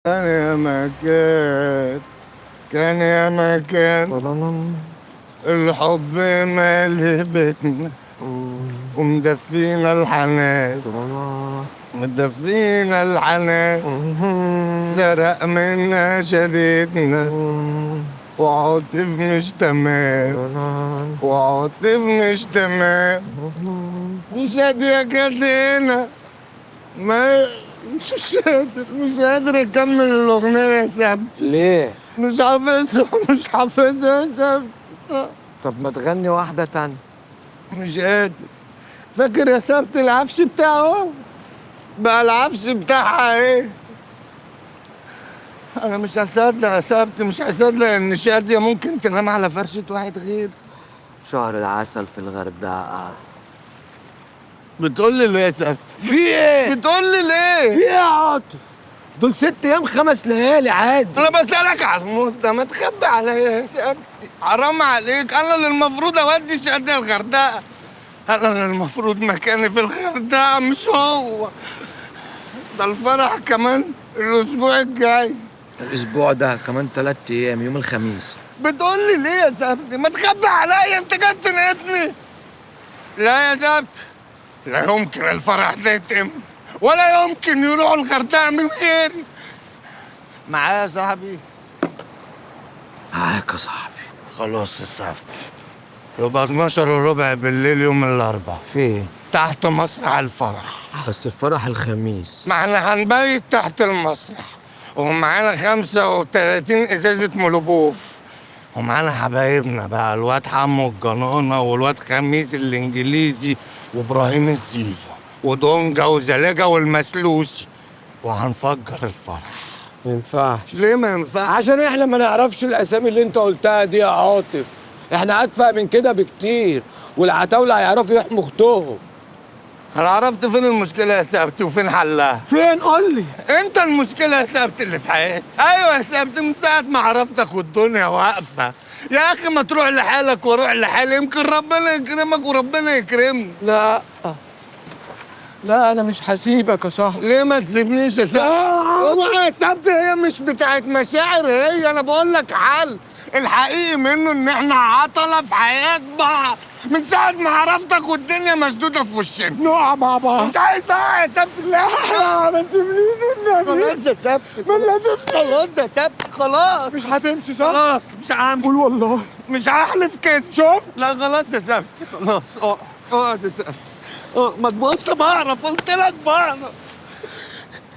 كان يا مكان كان يا مكان الحب مالي بيتنا ومدفينا الحنان مدفينا الحنان سرق منا شريكنا وعاطف مش تمام وعاطف مش تمام مش قادر كدينا ما مش قادر اكمل الاغنيه يا سبت. ليه؟ مش حافظها يا سبت. طب ما تغني واحدة تانية. مش قادر. فاكر يا سبت العفش بتاعه بقى العفش بتاعها ايه؟ انا مش هصدق يا سبت، مش هصدق ان شادية ممكن تنام على فرشة واحد غير. شهر العسل في الغردقة. بتقول لي ليه يا سبت؟ في ايه؟ بتقول لي ليه؟ في ايه يا عاطف؟ دول 6 أيام 5 ليالي عادي. انا بسألك على الموت ده، ما تخبي عليا يا سبت. حرام عليك، انا اللي المفروض اودي شادية الغردقة. انا اللي المفروض مكاني في الغردقة مش هو. ده الفرح كمان الاسبوع الجاي. الأسبوع ده كمان 3 أيام يوم الخميس. بتقول لي ليه يا سبت؟ ما تخبي عليا، انت جاي تنقطني. لا يا سبت، لا يمكن الفرح ده يتم، ولا يمكن يروحوا الغردقة من غيري. معايا يا صاحبي؟ معاك يا صاحبي. خلاص يا سبت، يبقى 12:15 بالليل يوم الأربعاء فين؟ تحت مسرح الفرح. بس الفرح الخميس. ما احنا هنبيت تحت المسرح، ومعانا 35 ازازة مولوبوف، ومعانا حبايبنا بقى الواد حمو الجنانة والواد خميس الانجليزي وابراهيم الزيزو ودونجا وزلاجة والمسلوسي، وهنفجر الفرح. ما ينفعش. ليه ما ينفعش؟ عشان احنا ما نعرفش الاسامي اللي انت قلتها دي يا عاطف. احنا ادفع من كده بكتير، والعتاولة هيعرفوا يحموا اختهم. انا عرفت فين المشكلة يا سبت وفين حلها. فين؟ قول لي. انت المشكلة يا سبت اللي في حياتي. ايوه يا سبت، من ساعة ما عرفتك والدنيا واقفة. يا اخي ما تروح لحالك واروح لحالي، يمكن ربنا يكرمك وربنا يكرمني. لا لا، انا مش هسيبك يا صاحبي. ليه ما تسيبنيش يا سبت؟ يا سبت هي مش بتاعت مشاعر، هي انا بقول لك حل الحقيقي منه ان احنا عطلة في حياة بعض من ساعة ما عرفتك والدنيا مسدودة في وشنا. نقع مع بعض. مش عايز اقع يا سبت. لا ما تسيبنيش النبي. خلاص يا سبت، خلاص يا سبت، خلاص. مش هتمشي صح؟ خلاص مش همشي. قول والله. مش هحلف كده. شوف. لا خلاص يا سبت، خلاص اقعد يا سبت. ما تبص بعرف، قلت لك بعرف.